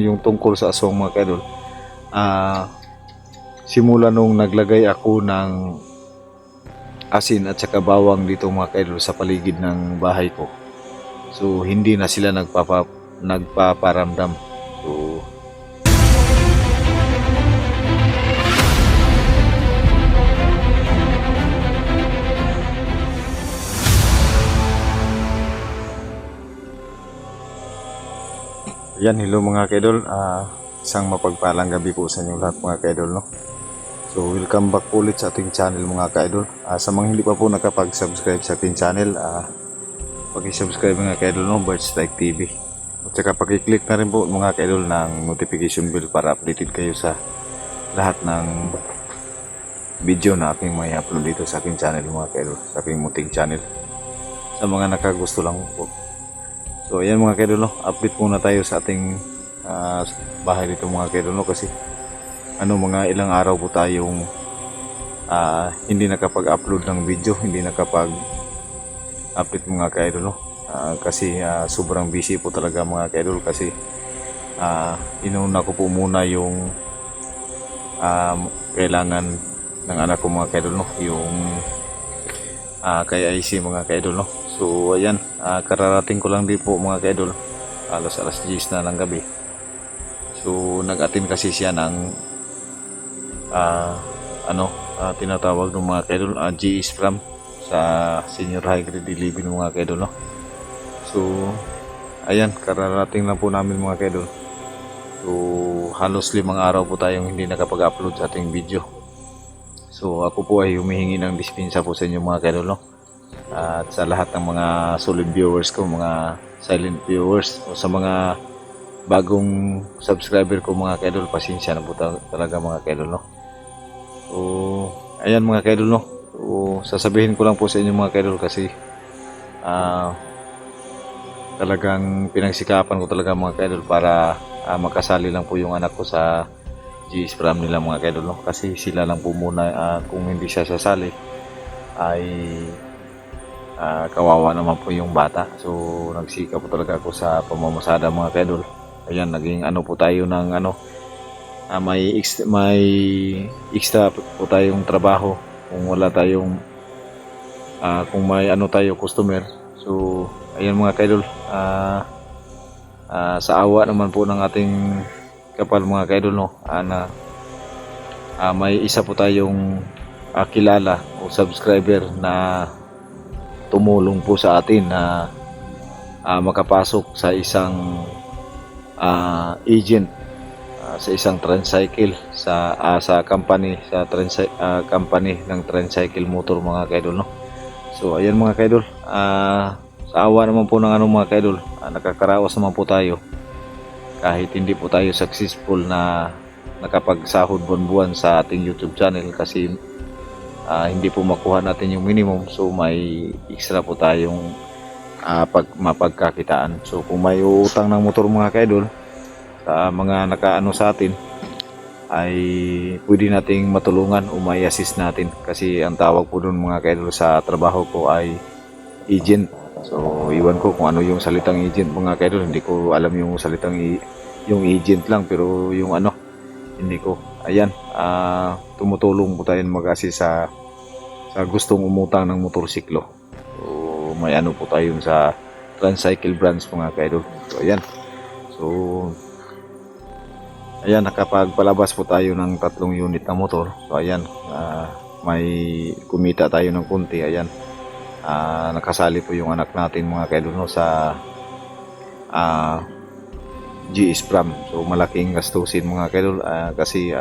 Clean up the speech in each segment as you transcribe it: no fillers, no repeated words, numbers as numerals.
yung tungkol sa aswang mga kaidol. Simula nung naglagay ako ng asin at saka bawang dito mga kaidol sa paligid ng bahay ko. So hindi na sila nagpaparamdam. So yan, hello mga kaidol. Isang mapagpalang gabi po sa inyo lahat mga kaidol, no? So welcome back ulit sa ating channel mga kaidol. Sa mga hindi pa po nakapag-subscribe sa ating channel, paki-subscribe mga kaidol, no? Birds Like TV. At saka paki-click na rin po mga kaidol ng notification bell para updated kayo sa lahat ng video na aking may upload dito sa aking channel mga kaidol, sa aking munting channel. Sa mga nakagusto lang po. So ayan mga kaidol, no? Update muna tayo sa ating bahay dito mga kaidol, no? Kasi mga ilang araw po tayong hindi nakapag-upload ng video, hindi nakapag-update mga kaidol, no? Kasi sobrang busy po talaga mga kaidol, kasi inuna ko po muna yung kailangan ng anak ko mga kaidol, no? Yung kay IC mga kaidol, no? So ayan, kararating ko lang din po mga kaidol, alas 10 na ng gabi. So nag-attend kasi siya ng tinatawag ng mga kaidol, GE Scrum sa Senior High Grade 11 mga kaidol, no? So ayan, kararating lang po namin mga kaidol. So halos 5 araw po tayong hindi nakapag-upload sa ating video. So ako po ay humihingi ng dispensa po sa inyo mga kaidol, no? At sa lahat ng mga solid viewers ko, mga silent viewers, o sa mga bagong subscriber ko mga kaidol, pasensya na po talaga mga kaidol, no? So ayan mga kaidol, no? So sasabihin ko lang po sa inyo mga kaidol, kasi talagang pinagsikapan ko talaga mga kaidol para makasali lang po yung anak ko sa GS Pram nila mga kaidol, no? Kasi sila lang po muna, kung hindi siya sasali ay kawawa naman po yung bata. So nagsika po talaga ako sa pamamasada mga kaidol. Ayan, naging po tayo ng may extra po tayong trabaho kung wala tayong kung may tayo customer. So ayan mga kaidol, sa awa naman po ng ating kapal mga kaidol, no, may isa po tayong kilala o subscriber na tumulong po sa atin na makapasok sa isang agent sa isang tricycle sa company company ng tricycle motor mga kaidol, no? So ayan mga kaidol, sa awa naman po ng mga kaidol, nakakaraos naman po tayo kahit hindi po tayo successful na nakapagsahod buwan-buwan sa ating YouTube channel, kasi hindi po makuha natin yung minimum. So may extra po tayong mapagkakitaan. So kung may utang ng motor mga kaidol sa mga nakaano sa atin, ay pwede nating matulungan o may assist natin, kasi ang tawag po doon mga kaidol sa trabaho ko ay agent. So iwan ko kung ano yung salitang agent mga kaidol, hindi ko alam yung salitang yung agent lang, pero yung hindi ko. Ayan, tumutulong po tayo mag-assist sa gustong umutang ng motorsiklo. So may po tayo sa tricycle branch mga kaidol. So ayan, nakapagpalabas po tayo ng 3 unit na motor. So ayan, may kumita tayo ng kunti. Ayan, nakasali po yung anak natin mga kaidol, no, sa GS Pram. So malaking gastusin mga kaidol, kasi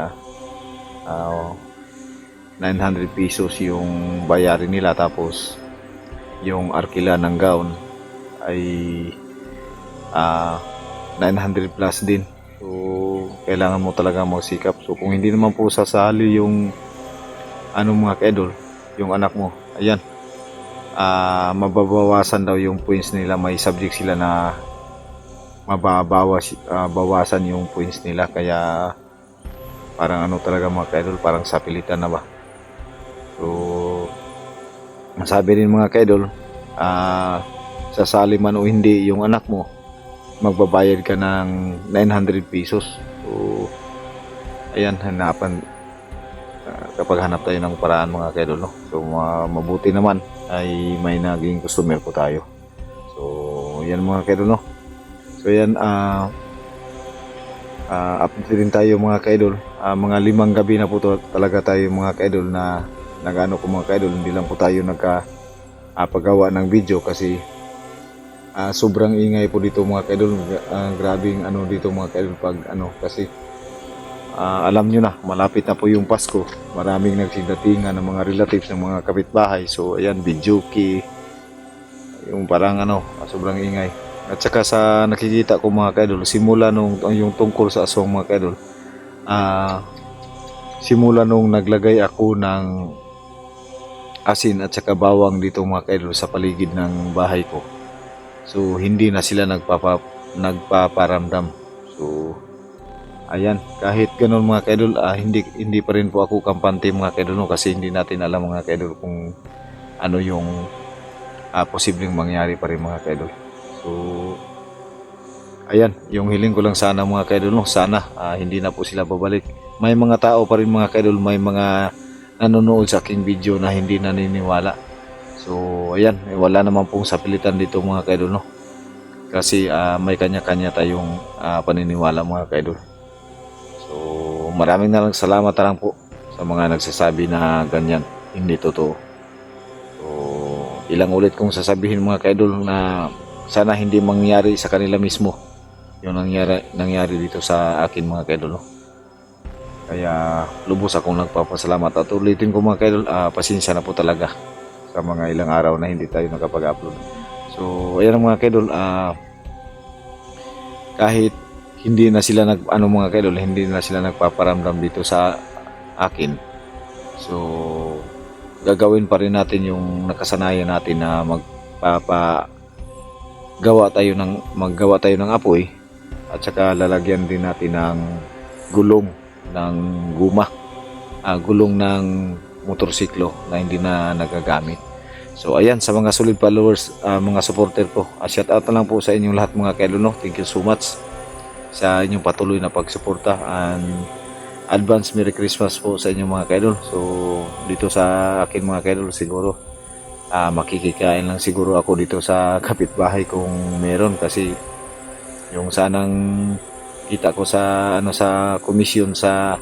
900 pesos yung bayarin nila, tapos yung arkila ng gown ay 900 plus din. So kailangan mo talaga magsikap. So kung hindi naman po sasali yung mga kaidol, yung anak mo, ayan, mababawasan daw yung points nila. May subject sila na bawasan yung points nila, kaya parang talaga mga kaidol, parang sapilitan na ba. So masabi rin mga kaidol, sasali man o hindi yung anak mo, magbabayad ka ng 900 pesos. So ayan, kapag hanap tayo ng paraan mga kaidol, no? So mabuti naman ay may naging customer po tayo. So yan mga kaidol, no? So yan, update din tayo mga kaidol. Mga 5 gabi na po talaga tayo mga kaidol na nagano ko mga kaidol, hindi lang po tayo paggawa ng video kasi sobrang ingay po dito mga kaidol. Grabing ano dito mga kaidol pag ano kasi alam nyo na, malapit na po yung Pasko. Maraming nagsidatingan ng mga relatives ng mga kapitbahay. So ayan, videoke, yung parang ano, sobrang ingay. At saka sa nakikita ko mga kaidol, simula nung yung tungkol sa aswang mga kaidol, simula nung naglagay ako ng asin at saka bawang dito mga kaidol sa paligid ng bahay ko. So hindi na sila nagpaparamdam. So ayan, kahit ganun mga kaidol, hindi pa rin po ako kampante mga kaidol, no? Kasi hindi natin alam mga kaidol kung ano yung posibleng mangyari pa rin mga kaidol. So ayan, yung hiling ko lang sana mga kaidol, no? Sana hindi na po sila babalik. May mga tao pa rin mga kaidol, may mga nanonood sa aking video na hindi naniniwala. So ayan, wala naman pong sapilitan dito mga kaidol, no? Kasi may kanya-kanya tayong paniniwala mga kaidol. So maraming na lang salamat na lang po sa mga nagsasabi na ganyan, hindi totoo. So ilang ulit kong sasabihin mga kaidol na sana hindi mangyari sa kanila mismo yung nangyari dito sa akin mga kaidol, no? Kaya lubos akong nagpapasalamat at ulitin ko mga kaidol, pasensya na po talaga sa mga ilang araw na hindi tayo nakapag-upload. So ayan mga kaidol, kahit hindi na sila mga kaidol, hindi na sila nagpaparamdam dito sa akin. So gagawin pa rin natin yung nakasanayan natin na maggawa tayo ng apoy at saka lalagyan din natin ng gulong ng guma, gulong ng motorsiklo na hindi na nagagamit. So ayan, sa mga solid followers, mga supporter ko, shout out na lang po sa inyong lahat mga kaidol, no? Thank you so much sa inyong patuloy na pagsuporta, and advance Merry Christmas po sa inyong mga kaidol. So dito sa akin mga kaidol, siguro makikikain lang siguro ako dito sa kapitbahay kung meron, kasi yung sanang kita ko sa sa komisyon sa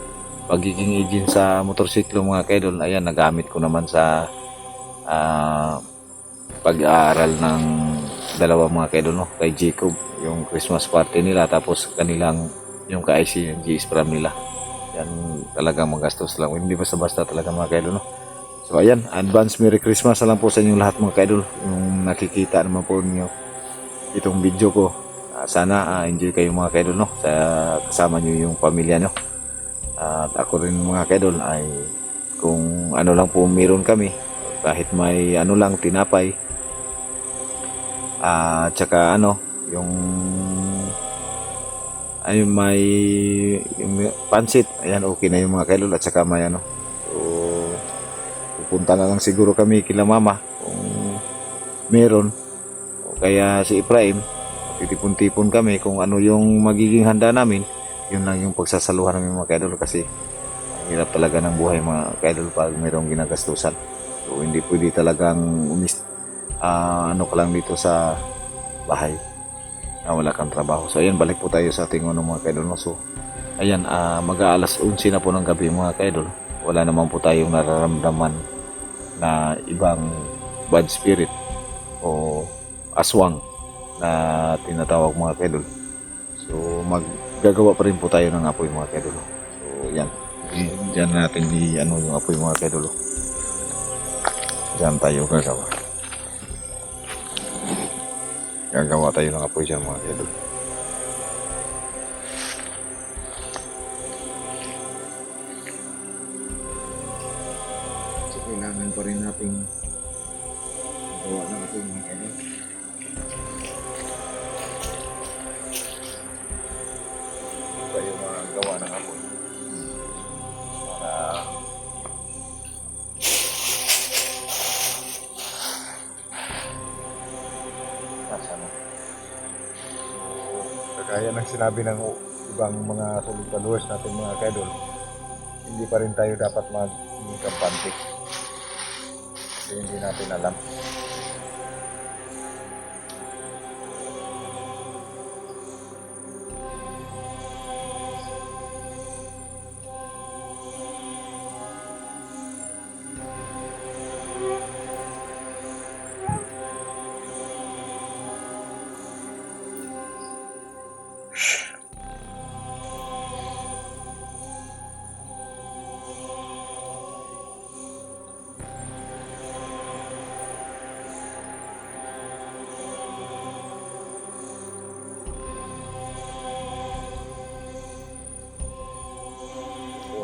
pagiging agent sa motorsiklo mga kaidol, ayan, nagamit ko naman sa pag-aaral ng dalawa mga kaidol, no? Kay Jacob, yung Christmas party nila, tapos kanilang yung ka-IC GS Pram nila. Yan talagang magastos lang, hindi basta-basta talaga mga kaidol, no? So ayan, advance Merry Christmas na lang po sa inyong lahat mga kaidol. Yung nakikita naman po niyo itong video ko, sana enjoy kayo mga kaidol, no? Kasama nyo yung pamilya nyo. At ako rin mga kaidol ay kung ano lang po meron kami, kahit may ano lang, tinapay, tsaka yung may yung pansit, ayan, okay na yung mga kaidol. At saka may so pupunta na lang siguro kami kila mama kung meron, o kaya si Ephraim, titipon-tipon kami kung ano yung magiging handa namin. Yun lang yung pagsasaluhan namin mga kaidol, kasi ang hirap talaga ng buhay mga kaidol pag mayroong ginagastusan. So hindi pwede talagang ka lang dito sa bahay na wala kang trabaho. So ayan, balik po tayo sa ating mga kaidol, no? So ayan, mag-aalas 11 na po ng gabi mga kaidol. Wala naman po tayong nararamdaman na ibang bad spirit o aswang na tinatawag mga kaidol. So maggagawa pa rin po tayo ng apoy mga kaidol. So yan, diyan natin yung apoy mga kaidol. Diyan tayo gagawa tayo ng apoy dyan mga kaidol. So kailangan pa rin natin gawa ng apoy mga kaidol. Tayo magawa ng apoy para sinabi ng ibang mga solid followers natin mga kaidol, hindi pa rin tayo dapat mag-kampante. Kasi hindi natin alam.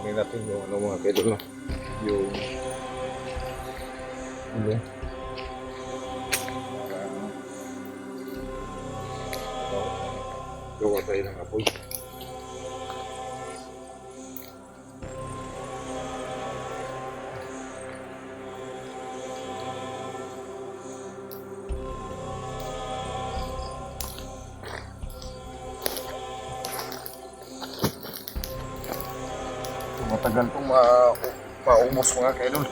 Kunin natin yung ano mga kaidol, no? Yung para gawa tayo ng apoy. Matagal itong maumos mga kaidol.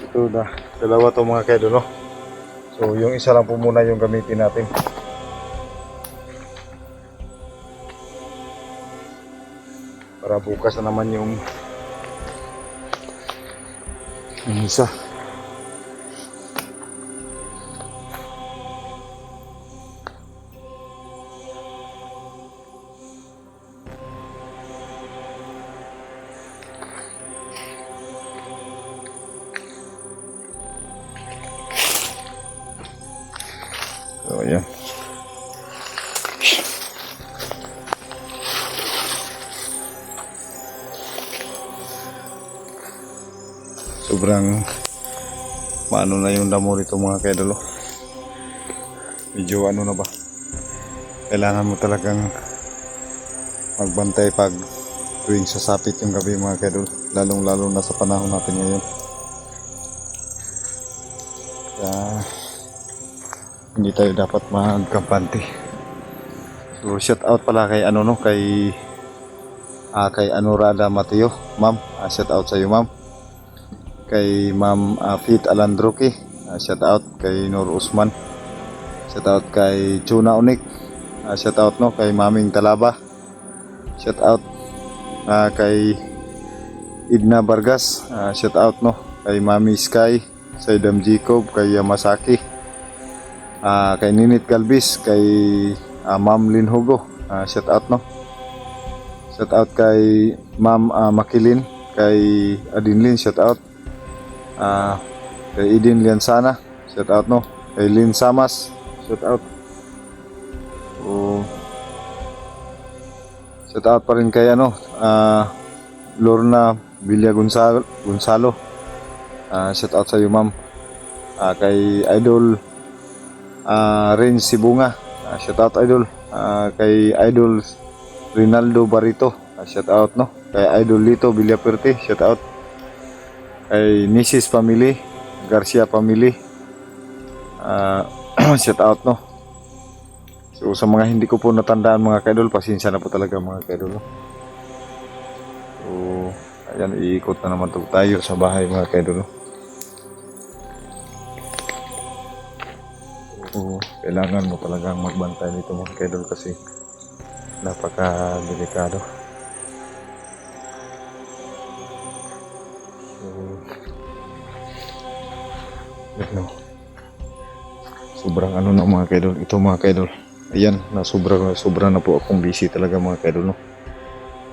Ito na, dalawa to mga kaidol, no? So yung isa lang po muna yung gamitin natin. Para bukas na naman yung isa. So, ayan. Sobrang maano na yung damo nito mga kaidol. Medyo ano na ba? Kailangan mo talagang magbantay pag tuwing sasapit yung gabi mga kaidol. Lalong-lalo na sa panahon natin ngayon. Kaya hindi tayo dapat magkampante. So shout out pala kay ano no, kay Anurada Mateo, ma'am. Shout out sa iyo ma'am. Kay Ma'am Fit Alandroque, shout out kay Nur Usman. Shout out kay Chuna Unik. Shout out no kay Maming Talaba. Shout out kay Idna Vargas. Shout out no kay Mami Sky, Saidam Jacob, kay Yamasaki. Kay Ninit Galvis, kay Ma'am Lin Hugo, shout out no. Shout out kay Ma'am Makilin, kay Adinlin, shout out. Kay Idin Liansana, shout out no. Kay Lin Samas, shout out. Shout out pa rin kay ano, Lorna Villa Gonzalo, shout out sa iyo ma'am. Kay Idol Rain Sibunga, shout out idol. Kay Idol Rinaldo Barito, shout out no. Kay Idol Lito Villaperte, shout out. Kay Mrs. Family Garcia Family, shout out no. So sa mga hindi ko po natandaan mga kaidol, pasensya na po talaga mga kaidol no? So ayan, iikot na naman tayo sa bahay mga kaidol no? So, kailangan mo talagang magbantay nito mga kaidol kasi napaka-delikado. So, no. Sobrang ano na mga kaidol. Ito mga kaidol. Ayan, sobra na po akong busy talaga mga kaidol. No?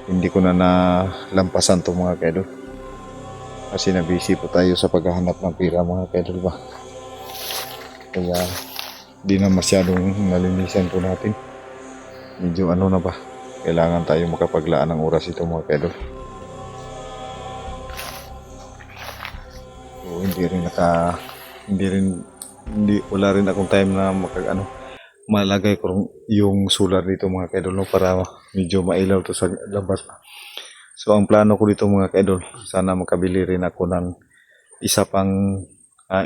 Hindi ko na nalampasan to mga kaidol. Kasi na-busy po tayo sa paghahanap ng pira mga kaidol ba. Kaya di na masyadong nalinisan po natin. Medyo ano na ba, kailangan tayo makapaglaan ng oras ito mga kaidol. So, wala rin akong time na malagay ko yung solar dito mga kaidol, no, para medyo mailaw to sa labas. So ang plano ko dito mga kaidol, sana makabili rin ako ng isa pang ilaw